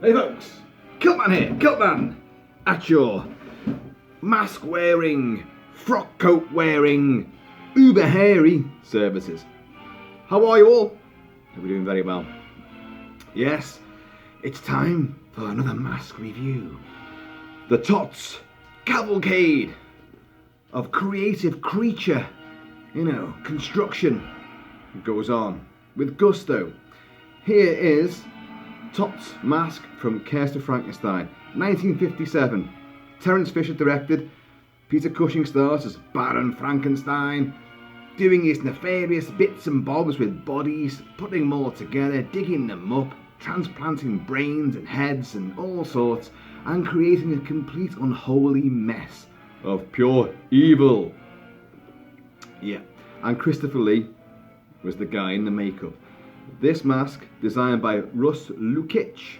Hey folks, Kilt-Man here, Kilt-Man, at your mask wearing, frock coat wearing, uber hairy services. How are you all? Hope you're doing very well. Yes, it's time for another mask review. The ToTS cavalcade of creative creature, construction goes on with gusto. Here is ToTS mask from Curse of Frankenstein, 1957. Terence Fisher directed. Peter Cushing stars as Baron Frankenstein, doing his nefarious bits and bobs with bodies, putting them all together, digging them up, transplanting brains and heads and all sorts, and creating a complete unholy mess of pure evil. Yeah, and Christopher Lee was the guy in the makeup. This mask, designed by Russ Lucich.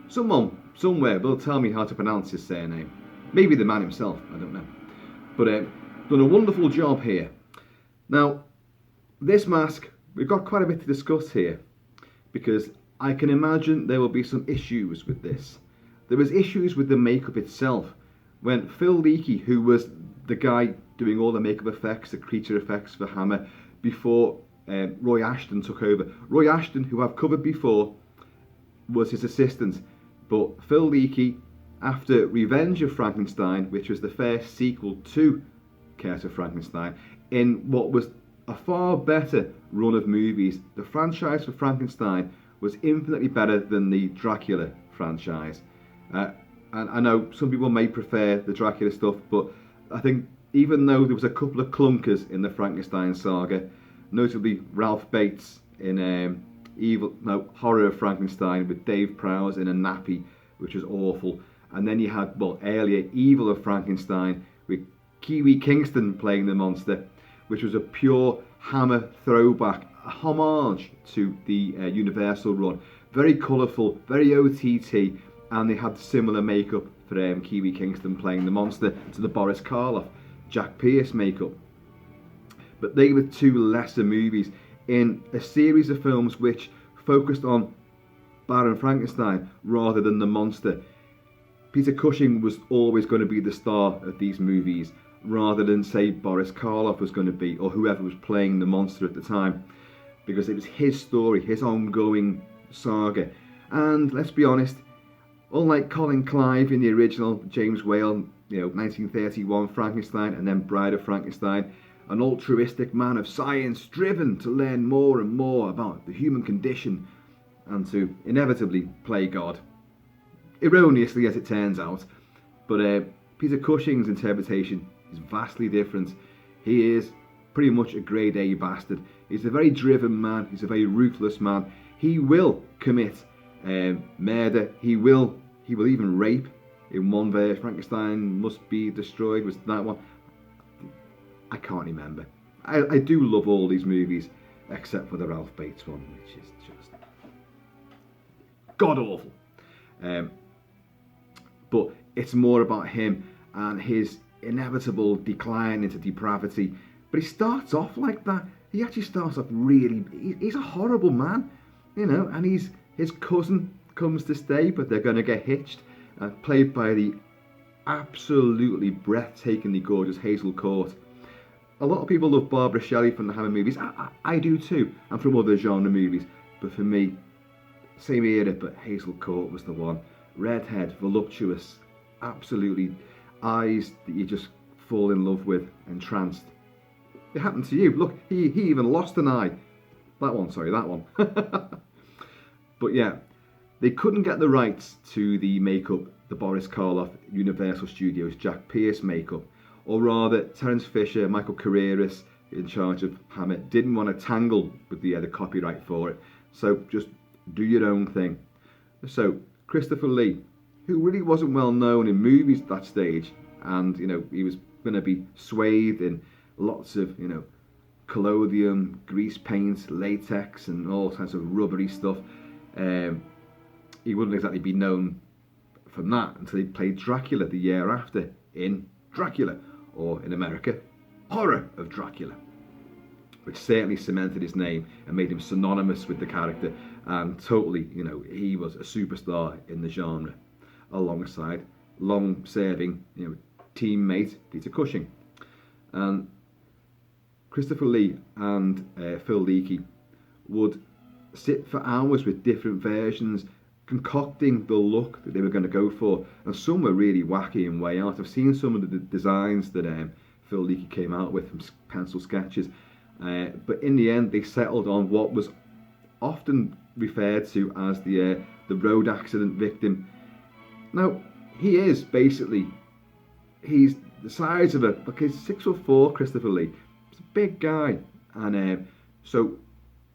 Someone, somewhere, will tell me how to pronounce his surname. Maybe the man himself, I don't know. But done a wonderful job here. Now, this mask, we've got quite a bit to discuss here, because I can imagine there will be some issues with this. There was issues with the makeup itself. When Phil Leakey, who was the guy doing all the makeup effects, the creature effects for Hammer, before Roy Ashton took over. Roy Ashton, who I've covered before, was his assistant. But Phil Leakey, after Revenge of Frankenstein, which was the first sequel to Curse of Frankenstein, in what was a far better run of movies, the franchise for Frankenstein was infinitely better than the Dracula franchise. And I know some people may prefer the Dracula stuff, but I think even though there was a couple of clunkers in the Frankenstein saga, notably Ralph Bates in Horror of Frankenstein with Dave Prowse in a nappy, which was awful. And then you had, earlier, Evil of Frankenstein with Kiwi Kingston playing the monster, which was a pure Hammer throwback, a homage to the Universal run. Very colourful, very OTT, and they had similar makeup for Kiwi Kingston playing the monster to the Boris Karloff, Jack Pierce makeup. But they were two lesser movies in a series of films which focused on Baron Frankenstein rather than the monster. Peter Cushing was always going to be the star of these movies, rather than, say, Boris Karloff was going to be, or whoever was playing the monster at the time, because it was his story, his ongoing saga. And let's be honest, unlike Colin Clive in the original James Whale, 1931 Frankenstein, and then Bride of Frankenstein, an altruistic man of science driven to learn more and more about the human condition and to inevitably play God. Erroneously, as it turns out. But Peter Cushing's interpretation is vastly different. He is pretty much a grade A bastard. He's a very driven man. He's a very ruthless man. He will commit murder. He will even rape. In one verse, Frankenstein must be destroyed. Was that one? I can't remember. I do love all these movies, except for the Ralph Bates one, which is just god-awful. But it's more about him and his inevitable decline into depravity. But he starts off like that. He actually starts off really... He's a horrible man, and his cousin comes to stay, but they're going to get hitched. Played by the absolutely breathtakingly gorgeous Hazel Court. A lot of people love Barbara Shelley from the Hammer movies. I do too, and from other genre movies. But for me, same era, but Hazel Court was the one. Redhead, voluptuous, absolutely eyes that you just fall in love with, entranced. It happened to you. Look, he even lost an eye. That one. But yeah, they couldn't get the rights to the makeup, the Boris Karloff Universal Studios Jack Pierce makeup. Or rather, Terence Fisher, Michael Carreras, in charge of Hammer, didn't want to tangle with the copyright for it. So just do your own thing. So Christopher Lee, who really wasn't well known in movies at that stage, and he was going to be swathed in lots of collodium, grease paint, latex, and all kinds of rubbery stuff. He wouldn't exactly be known from that until he played Dracula the year after in Dracula, or in America, Horror of Dracula, which certainly cemented his name and made him synonymous with the character. and totally, he was a superstar in the genre, alongside long-serving, teammate Peter Cushing. And Christopher Lee and Phil Leakey would sit for hours with different versions, concocting the look that they were going to go for, and some were really wacky and way out. I've seen some of the designs that Phil Leakey came out with from pencil sketches, but in the end they settled on what was often referred to as the road accident victim. Now, he's the size of he's 6'4", Christopher Lee. He's a big guy, and so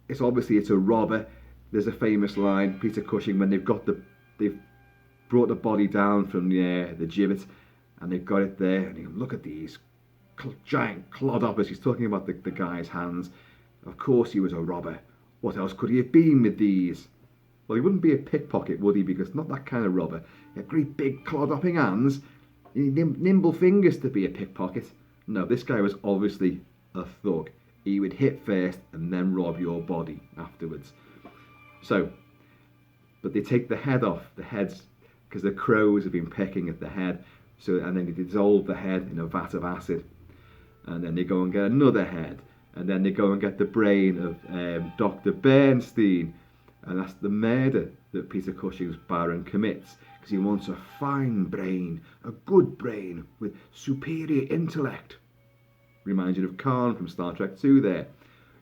it's a robber. There's a famous line, Peter Cushing, when they've brought the body down from the gibbet, and they've got it there, and you look at these giant clodhoppers. He's talking about the guy's hands. Of course he was a robber. What else could he have been with these? Well, he wouldn't be a pickpocket, would he? Because not that kind of robber. He had great big clodhopping hands, nimble fingers to be a pickpocket. No, this guy was obviously a thug. He would hit first and then rob your body afterwards. So, but they take the head off, the heads, because the crows have been pecking at the head. So, and then they dissolve the head in a vat of acid. And then they go and get another head. And then they go and get the brain of Dr. Bernstein. And that's the murder that Peter Cushing's Baron commits, because he wants a fine brain, a good brain with superior intellect. Reminds you of Khan from Star Trek 2 there.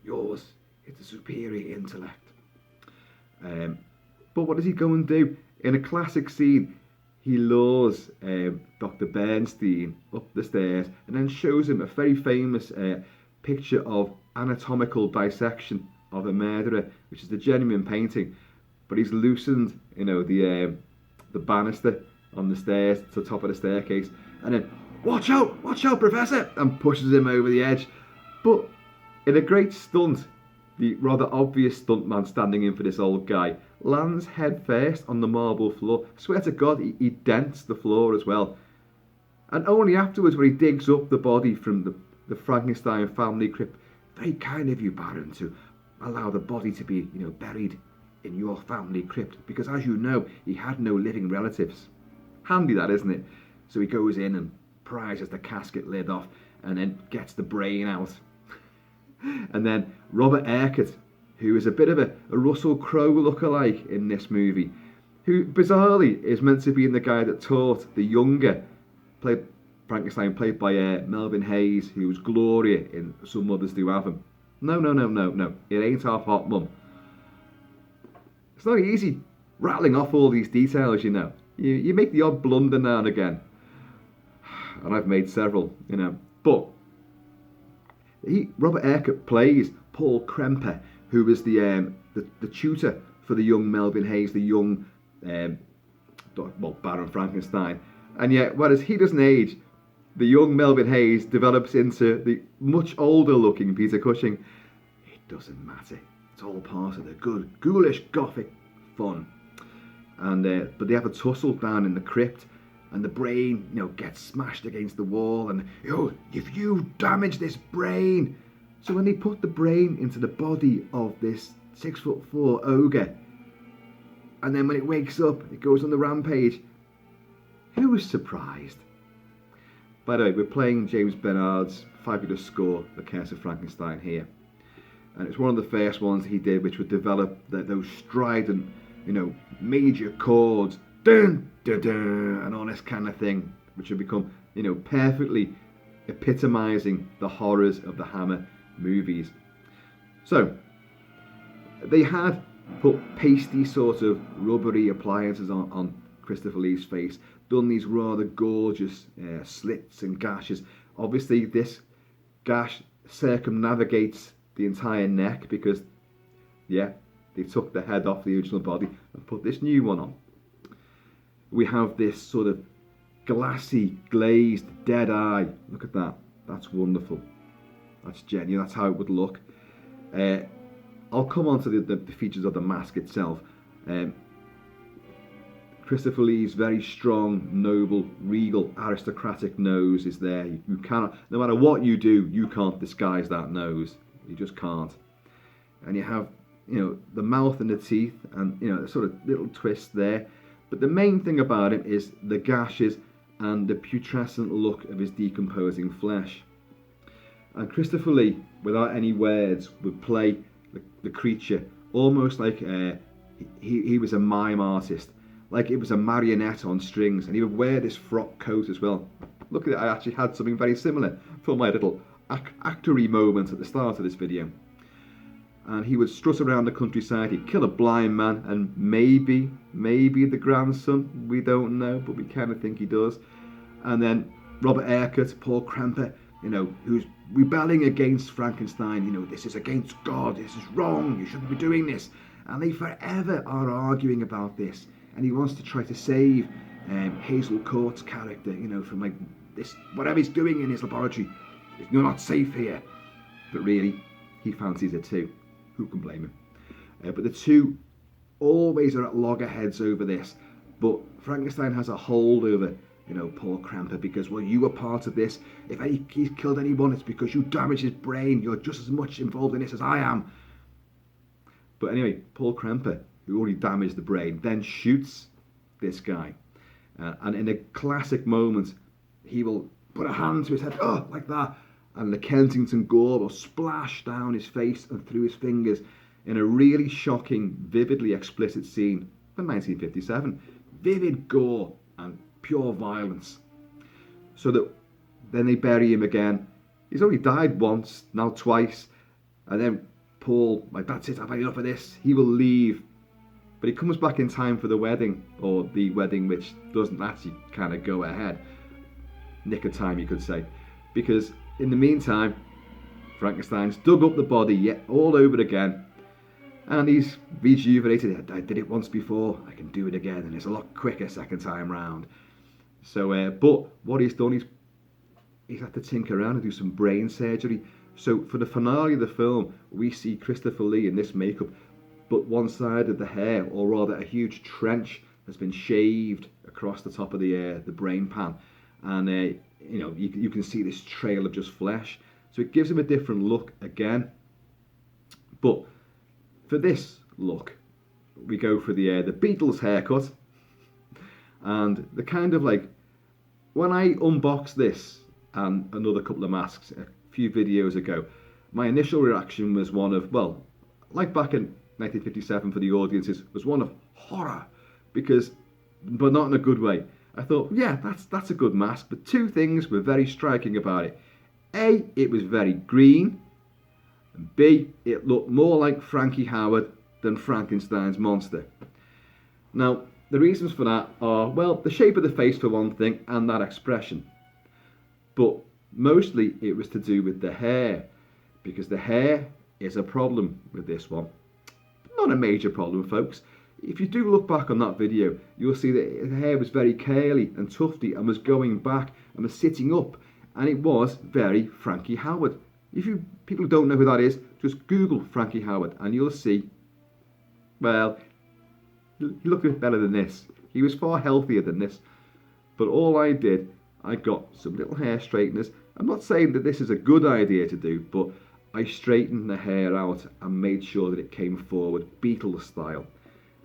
Yours, it's a superior intellect. But what does he go and do? In a classic scene, he lures Dr. Bernstein up the stairs and then shows him a very famous picture of anatomical dissection of a murderer, which is the genuine painting. But he's loosened, the banister on the stairs to the top of the staircase, and then, watch out, Professor, and pushes him over the edge. But in a great stunt, the rather obvious stuntman standing in for this old guy lands head first on the marble floor. I swear to God, he dents the floor as well. And only afterwards, when he digs up the body from the Frankenstein family crypt, very kind of you, Baron, to allow the body to be, buried in your family crypt, because as you know, he had no living relatives. Handy that, isn't it? So he goes in and prizes the casket lid off, and then gets the brain out. And then Robert Urquhart, who is a bit of a Russell Crowe lookalike in this movie, who bizarrely is meant to be the guy that taught the younger Frankenstein, played by Melvin Hayes, who was Gloria in Some Mothers Do Have 'Em. No. It ain't our hot mum. It's not easy rattling off all these details, You make the odd blunder now and again. And I've made several, But Robert Urquhart plays Paul Kremper, who was the tutor for the young Melvin Hayes, the young Baron Frankenstein. And yet, whereas he doesn't age, the young Melvin Hayes develops into the much older looking Peter Cushing. It doesn't matter. It's all part of the good, ghoulish, gothic fun. And but they have a tussle down in the crypt, and the brain, gets smashed against the wall, and if you damage this brain. So when they put the brain into the body of this 6'4" ogre, and then when it wakes up, it goes on the rampage. Who was surprised? By the way, we're playing James Bernard's fabulous score, The Curse of Frankenstein, here. And it's one of the first ones he did, which would develop those strident, major chords, dun, dun, dun, and all this kind of thing, which would become, perfectly epitomising the horrors of the Hammer movies. So, they had put pasty sort of rubbery appliances on Christopher Lee's face, done these rather gorgeous slits and gashes. Obviously, this gash circumnavigates the entire neck because, they took the head off the original body and put this new one on. We have this sort of glassy, glazed, dead eye. Look at that. That's wonderful. That's genuine. That's how it would look. I'll come on to the features of the mask itself. Christopher Lee's very strong, noble, regal, aristocratic nose is there. You cannot, no matter what you do, you can't disguise that nose. You just can't. And you have, the mouth and the teeth, and sort of little twist there. But the main thing about him is the gashes and the putrescent look of his decomposing flesh. And Christopher Lee, without any words, would play the creature almost like he was a mime artist, like it was a marionette on strings, and he would wear this frock coat as well. Look at it, I actually had something very similar for my little actory moment at the start of this video. And he would strut around the countryside, he'd kill a blind man, and maybe the grandson, we don't know, but we kind of think he does. And then Robert Urquhart, Paul Kremper, who's rebelling against Frankenstein, this is against God, this is wrong, you shouldn't be doing this. And they forever are arguing about this. And he wants to try to save Hazel Court's character, from this, whatever he's doing in his laboratory. You're not safe here. But really, he fancies it too. Who can blame him? But the two always are at loggerheads over this. But Frankenstein has a hold over, Paul Kremper, because, well, you were part of this. If he's killed anyone, it's because you damaged his brain. You're just as much involved in this as I am. But anyway, Paul Kremper, who already damaged the brain, then shoots this guy. And in a classic moment, he will put a hand to his head, like that. And the Kensington gore will splash down his face and through his fingers in a really shocking, vividly explicit scene from 1957. Vivid gore and pure violence. So that then they bury him again. He's only died once, now twice. And then Paul, that's it, I've had enough of this. He will leave. But he comes back in time for the wedding, or the wedding which doesn't actually kind of go ahead. Nick of time, you could say. Because in the meantime, Frankenstein's dug up the body yet all over again, and he's rejuvenated. I did it once before, I can do it again, and it's a lot quicker second time round. So, but what he's done, he's had to tinker around and do some brain surgery. So for the finale of the film, we see Christopher Lee in this makeup, but one side of the hair, or rather a huge trench, has been shaved across the top of the brain pan, and you can see this trail of just flesh. So it gives him a different look again. But for this look, we go for the Beatles haircut, and the kind of when I unboxed this and another couple of masks a few videos ago, my initial reaction was one of, well, like back in 1957 for the audiences, was one of horror, but not in a good way. I thought, yeah, that's a good mask, but two things were very striking about it. A, it was very green, and B, it looked more like Frankie Howard than Frankenstein's monster. Now, the reasons for that are, well, the shape of the face for one thing, and that expression. But mostly it was to do with the hair, because the hair is a problem with this one. Not a major problem, folks. If you do look back on that video, you'll see that the hair was very curly and tufty and was going back and was sitting up, and it was very Frankie Howard. If you people who don't know who that is, just Google Frankie Howard and you'll see, well, he looked a bit better than this. He was far healthier than this. But all I did, I got some little hair straighteners. I'm not saying that this is a good idea to do, but I straightened the hair out and made sure that it came forward Beatles style.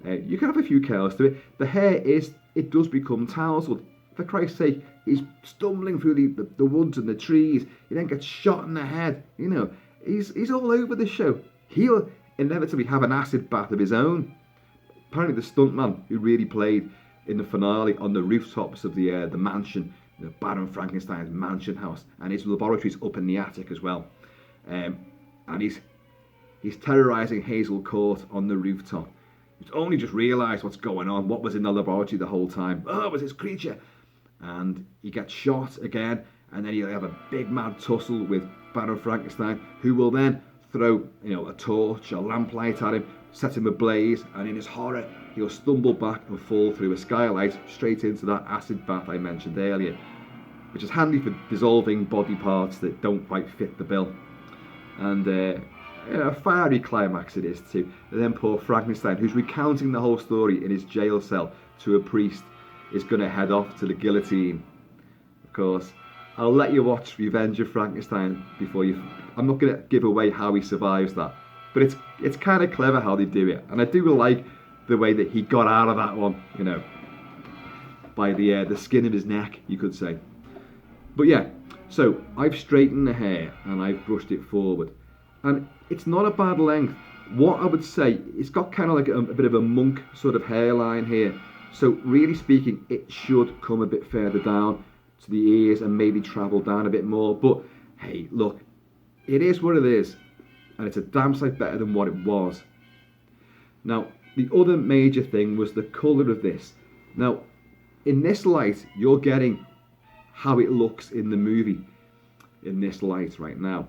You can have a few curls to it. The hair it does become tousled. For Christ's sake, he's stumbling through the woods and the trees. He then gets shot in the head. He's all over the show. He'll inevitably have an acid bath of his own. Apparently the stuntman who really played in the finale on the rooftops of the mansion, Baron Frankenstein's mansion house, and his laboratory's up in the attic as well. And he's terrorising Hazel Court on the rooftop. He's only just realised what's going on, what was in the laboratory the whole time. Oh, it was this creature. And he gets shot again, and then he'll have a big mad tussle with Baron Frankenstein, who will then throw a torch, a lamplight at him, set him ablaze, and in his horror, he'll stumble back and fall through a skylight straight into that acid bath I mentioned earlier, which is handy for dissolving body parts that don't quite fit the bill. And a fiery climax it is too. And then poor Frankenstein, who's recounting the whole story in his jail cell to a priest, is going to head off to the guillotine. Of course, I'll let you watch Revenge of Frankenstein before I'm not going to give away how he survives that. But it's kind of clever how they do it, and I do like the way that he got out of that one, you know, by the skin of his neck, you could say. But yeah, so I've straightened the hair and I've brushed it forward, and it's not a bad length. What I would say, it's got kind of like a bit of a monk sort of hairline here. So really speaking, it should come a bit further down to the ears and maybe travel down a bit more. But hey, look, it is what it is, and it's a damn sight better than what it was. Now, the other major thing was the colour of this. Now, in this light, you're getting how it looks in the movie, in this light right now.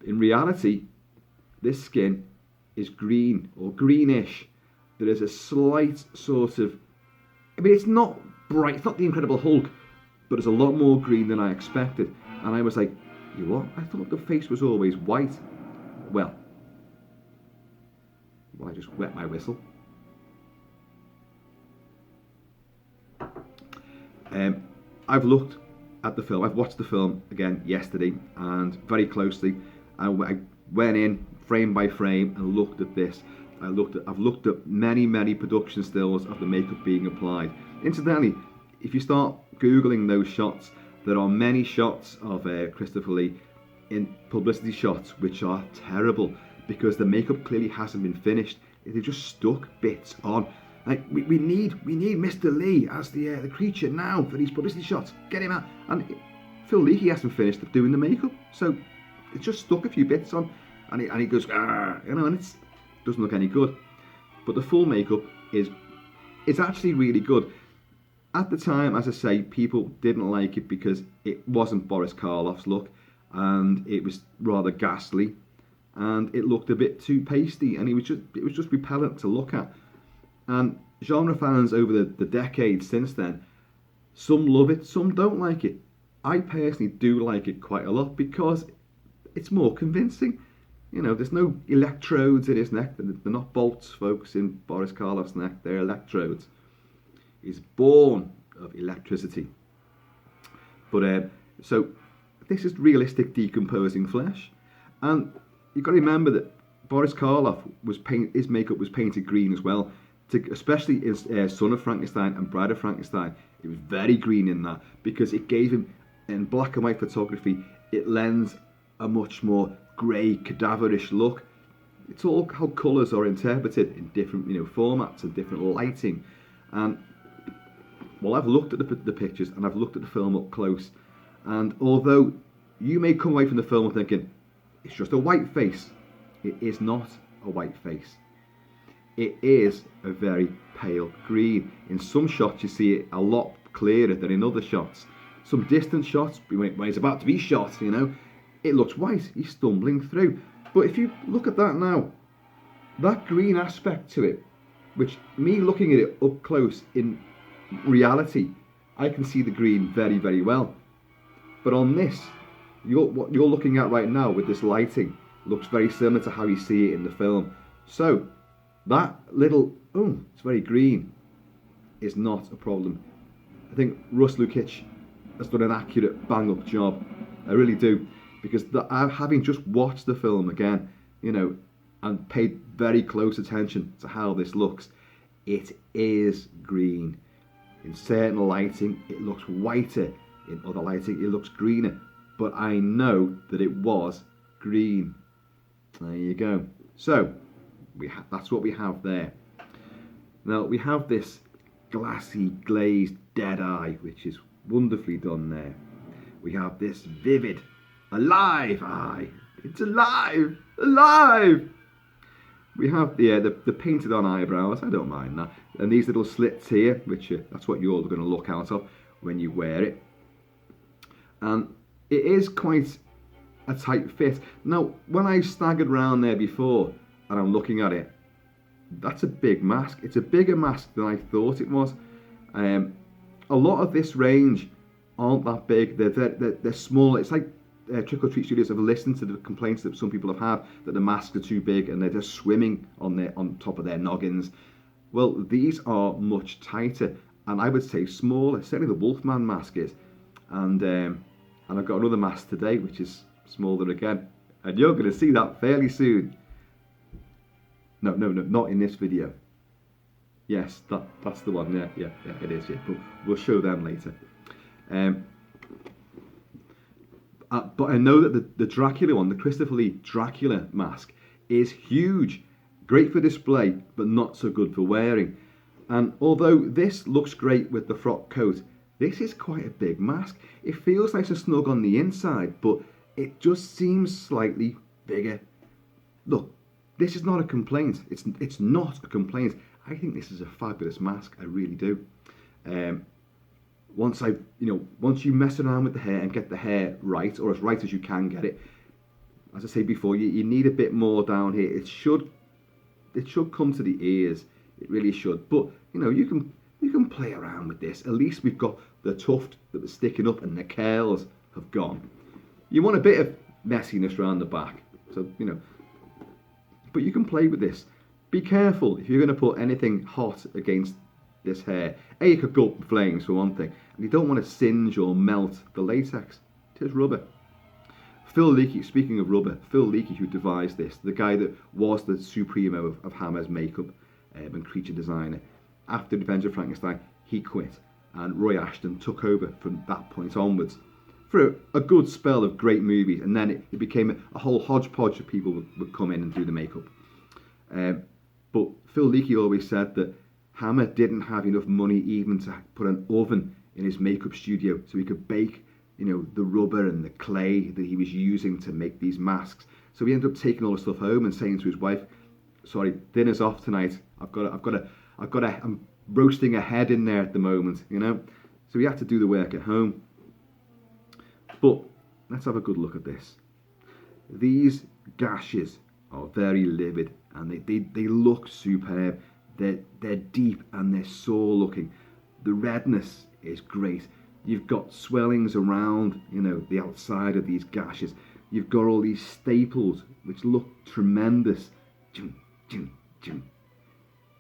In reality, this skin is green or greenish. There is a slight sort of, I mean, it's not bright, it's not the Incredible Hulk, but it's a lot more green than I expected. And I was like, you what? I thought the face was always white. Well, I just wet my whistle. I've looked at the film. I've watched the film again yesterday and very closely. I went in frame by frame and looked at this. I've looked at many production stills of the makeup being applied. Incidentally, if you start Googling those shots, there are many shots of Christopher Lee in publicity shots which are terrible because the makeup clearly hasn't been finished. They've just stuck bits on. Like we need Mr. Lee as the creature now for these publicity shots. Get him out. And Phil Leakey hasn't finished doing the makeup, so it's just stuck a few bits on, and he goes, you know, and it doesn't look any good. But the full makeup it's actually really good. At the time, as I say, people didn't like it because it wasn't Boris Karloff's look, and it was rather ghastly, and it looked a bit too pasty, and it was just repellent to look at. And genre fans over the decades since then, some love it, some don't like it. I personally do like it quite a lot because it's more convincing. You know, there's no electrodes in his neck. They're not bolts, folks, in Boris Karloff's neck. They're electrodes. He's born of electricity. But so this is realistic decomposing flesh, and you've got to remember that Boris Karloff his makeup was painted green as well. Especially in Son of Frankenstein and Bride of Frankenstein, it was very green in that because it gave him, in black and white photography, it lends a much more grey, cadaverish look. It's all how colours are interpreted in different, you know, formats and different lighting. And well, I've looked at the pictures and I've looked at the film up close, and although you may come away from the film thinking it's just a white face, it is not a white face. It is a very pale green. In some shots you see it a lot clearer than in other shots. Some distant shots, when he's about to be shot, you know, it looks white, he's stumbling through. But if you look at that now, that green aspect to it, which me looking at it up close, in reality, I can see the green very, very well. But on this, what you're looking at right now with this lighting looks very similar to how you see it in the film. So that little, it's very green, is not a problem. I think Russ Lukic has done an accurate, bang-up job. I really do. Because having just watched the film again, you know, and paid very close attention to how this looks, it is green. In certain lighting, it looks whiter. In other lighting, it looks greener. But I know that it was green. There you go. So, that's what we have there. Now, we have this glassy, glazed dead eye, which is wonderfully done there. We have this vivid, alive eye. It's alive! Alive! We have the painted on eyebrows. I don't mind that. And these little slits here, which that's what you're going to look out of when you wear it. And it is quite a tight fit. Now, when I staggered around there before, and I'm looking at it, that's a big mask. It's a bigger mask than I thought it was. A lot of this range aren't that big. They're small. It's like Trick or Treat Studios have listened to the complaints that some people have had that the masks are too big and they're just swimming on top of their noggins. Well, these are much tighter, and I would say smaller. Certainly the Wolfman mask is, and I've got another mask today which is smaller again, and you're going to see that fairly soon. No, not in this video. Yes, that's the one. Yeah, it is. Yeah, but we'll show them later. But I know that the Dracula one, the Christopher Lee Dracula mask, is huge. Great for display, but not so good for wearing. And although this looks great with the frock coat, this is quite a big mask. It feels nice and snug on the inside, but it just seems slightly bigger. Look, this is not a complaint. It's not a complaint. I think this is a fabulous mask. I really do. Once you mess around with the hair and get the hair right, or as right as you can get it, as I said before, you need a bit more down here. It should come to the ears. It really should. But you can play around with this. At least we've got the tuft that was sticking up and the curls have gone. You want a bit of messiness around the back, so but you can play with this. Be careful if you're going to put anything hot against this hair. It could go up in flames for one thing, and you don't want to singe or melt the latex. It is rubber. Phil Leakey, speaking of rubber, Phil Leakey, who devised this, the guy that was the supremo of Hammer's makeup and creature designer, after Revenge of Frankenstein, he quit, and Roy Ashton took over from that point onwards for a good spell of great movies, and then it became a whole hodgepodge of people would come in and do the makeup. But Phil Leakey always said that Hammer didn't have enough money even to put an oven in his makeup studio so he could bake, the rubber and the clay that he was using to make these masks. So he ended up taking all the stuff home and saying to his wife, "Sorry, dinner's off tonight. I'm roasting a head in there at the moment, So he had to do the work at home. But let's have a good look at this. These gashes are very livid and they look superb. They're deep and they're sore looking. The redness is great. You've got swellings around, the outside of these gashes. You've got all these staples which look tremendous.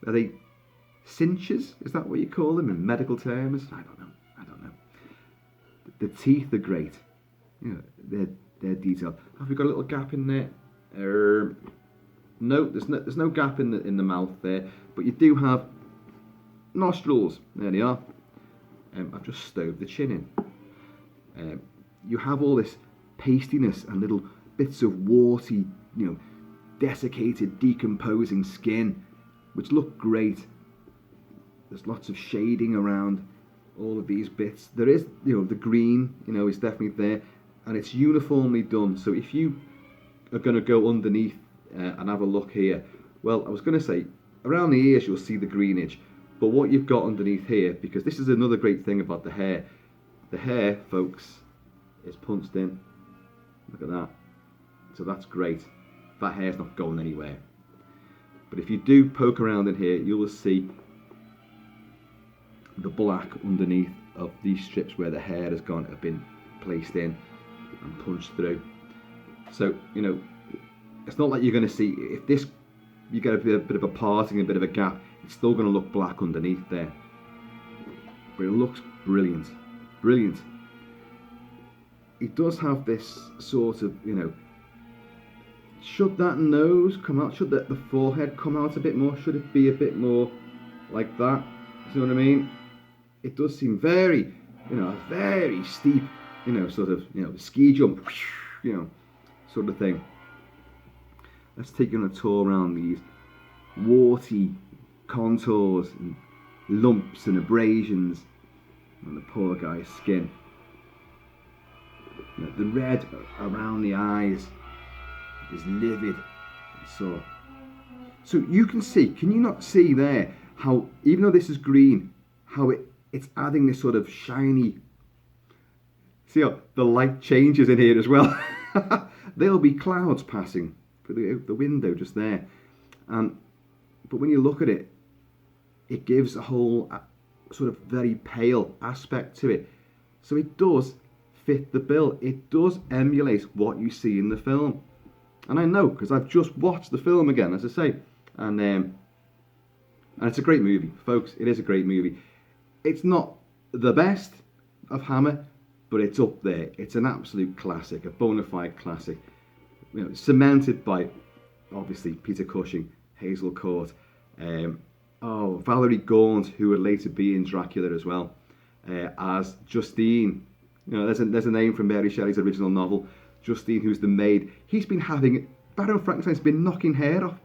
Are they cinches? Is that what you call them in medical terms? I don't know. The teeth are great. They're detailed. Have we got a little gap in there? No, there's no gap in the mouth there, but you do have nostrils. There they are. I've just stoved the chin in. You have all this pastiness and little bits of warty, desiccated, decomposing skin, which look great. There's lots of shading around all of these bits. There is, the green, is definitely there, and it's uniformly done. So if you are going to go underneath and have a look here, well, I was going to say, around the ears you'll see the greenage, but what you've got underneath here, because this is another great thing about the hair, folks, is punched in. Look at that. So that's great. That hair's not going anywhere. But if you do poke around in here, you will see the black underneath of these strips where the hair has gone, have been placed in and punched through. So, it's not like you're going to see, if this, you get a bit of a parting, a bit of a gap, it's still going to look black underneath there. But it looks brilliant. Brilliant. It does have this sort of, should that nose come out? Should the forehead come out a bit more? Should it be a bit more like that? You know what I mean? It does seem very, very steep, sort of, ski jump, sort of thing. Let's take you on a tour around these warty contours and lumps and abrasions on the poor guy's skin. The red around the eyes is livid and sore. So you can see, can you not see there how, even though this is green, how it's adding this sort of shiny, see how the light changes in here as well. There'll be clouds passing through the window just there, but when you look at it, it gives a whole sort of very pale aspect to it. So it does fit the bill. It does emulate what you see in the film. And I know, because I've just watched the film again, as I say, and it's a great movie, folks. It is a great movie. It's not the best of Hammer, but it's up there. It's an absolute classic, a bona fide classic. Cemented by, obviously, Peter Cushing, Hazel Court. Valerie Gaunt, who would later be in Dracula as well, as Justine. You know, there's a name from Mary Shelley's original novel. Justine, who's the maid. Baron Frankenstein's been knocking hair off,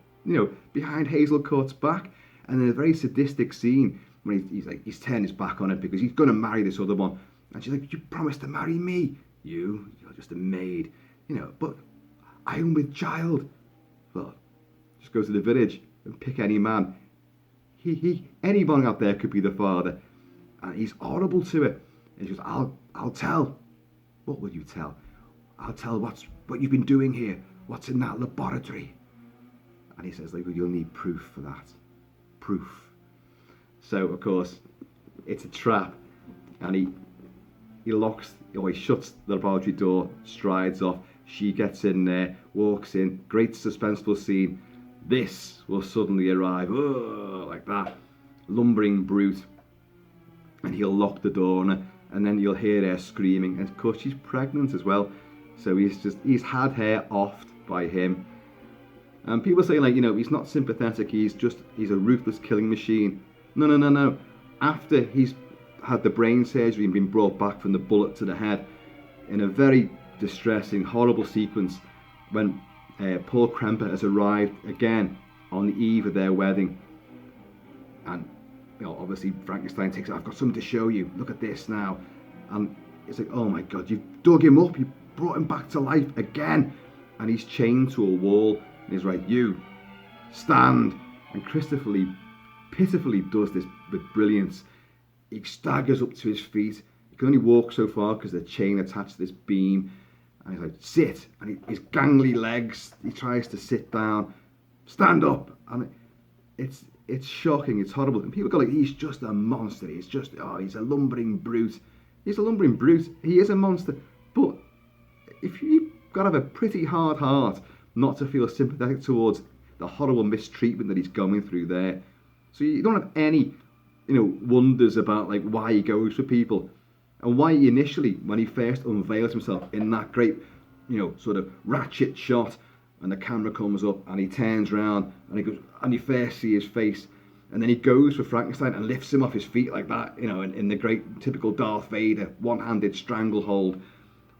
behind Hazel Court's back, and in a very sadistic scene when he's turned his back on it because he's going to marry this other one, and she's like, "You promised to marry me. You're just a maid, but I am with child." Well, just go to the village and pick any man. Anyone out there could be the father, and he's horrible to it. And she goes, "I'll tell." "What will you tell?" "I'll tell what you've been doing here. What's in that laboratory?" And he says, "You'll need proof for that. Proof." So of course, it's a trap, and he shuts the laboratory door, strides off. She gets in there, walks in. Great suspenseful scene. This will suddenly arrive, like that, lumbering brute, and he'll lock the door on her, and then you'll hear her screaming, and of course she's pregnant as well. So he's had her offed by him, and people say he's not sympathetic. He's a ruthless killing machine. No. After he's had the brain surgery and been brought back from the bullet to the head, in a very distressing, horrible sequence, when Paul Kremper has arrived again on the eve of their wedding, and obviously Frankenstein takes it. "I've got something to show you. Look at this now." And it's like, "Oh my God, you've dug him up. You brought him back to life again." And he's chained to a wall, and he's like, "You stand." And Christopher Lee pitifully does this with brilliance. He staggers up to his feet. He can only walk so far because the chain attached to this beam. And he's like, "Sit." And his gangly legs, he tries to sit down. "Stand up." And it's shocking. It's horrible. And people go like, "He's just a monster. He's a lumbering brute." He's a lumbering brute. He is a monster. But if you've got to have a pretty hard heart not to feel sympathetic towards the horrible mistreatment that he's going through there. So you don't have any, wonders about why he goes for people, and why he initially, when he first unveils himself in that great, sort of ratchet shot, and the camera comes up and he turns around and he goes, and you first see his face, and then he goes for Frankenstein and lifts him off his feet like that, in the great typical Darth Vader one-handed stranglehold.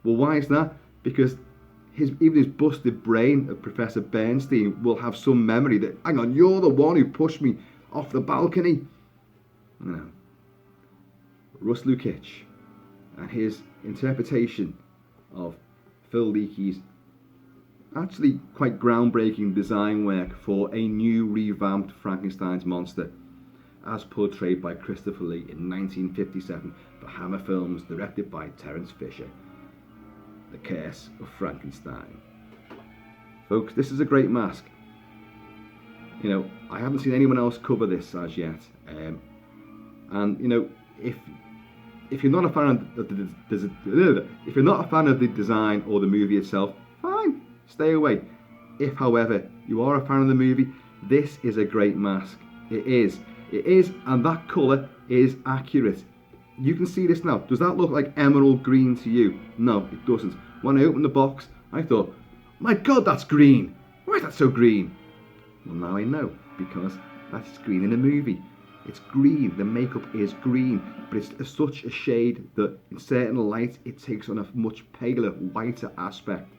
Well, why is that? Because even his busted brain of Professor Bernstein will have some memory that, hang on, you're the one who pushed me off the balcony. Russ Lukich and his interpretation of Phil Leakey's actually quite groundbreaking design work for a new revamped Frankenstein's monster, as portrayed by Christopher Lee in 1957 for Hammer Films, directed by Terence Fisher. The Curse of Frankenstein. Folks, this is a great mask. I haven't seen anyone else cover this as yet. And if you're not a fan of the design or the movie itself, fine, stay away. If, however, you are a fan of the movie, this is a great mask. It is, and that colour is accurate. You can see this now. Does that look like emerald green to you? No, it doesn't. When I opened the box, I thought, my God, that's green. Why is that so green? Well, now I know, because that's green in a movie. It's green, the makeup is green, but it's such a shade that in certain light, it takes on a much paler, whiter aspect.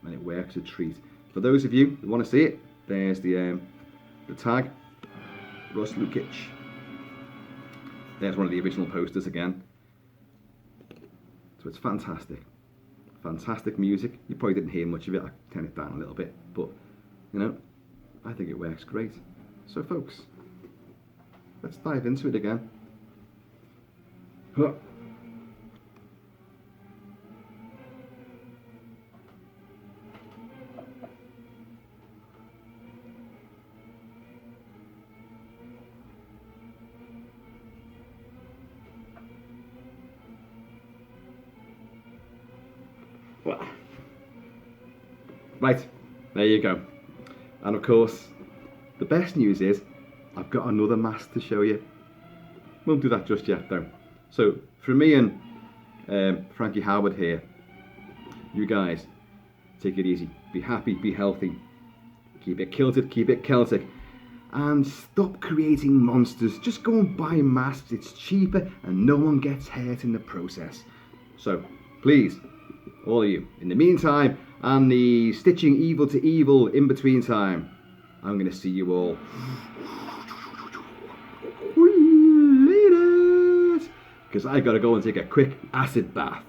And it works a treat. For those of you who want to see it, there's the tag, Russ Lukich. There's one of the original posters again. So it's fantastic. Fantastic music. You probably didn't hear much of it. I turned it down a little bit. But, I think it works great. So, folks, let's dive into it again. Huh. Right, there you go. And of course, the best news is I've got another mask to show you. Won't do that just yet though. So from me and Frankie Howard here, you guys take it easy, be happy, be healthy, keep it kilted, keep it Celtic. And stop creating monsters. Just go and buy masks. It's cheaper and no one gets hurt in the process. So, please, all of you, in the meantime, and the stitching evil to evil in between time, I'm going to see you all later. Because I got to go and take a quick acid bath.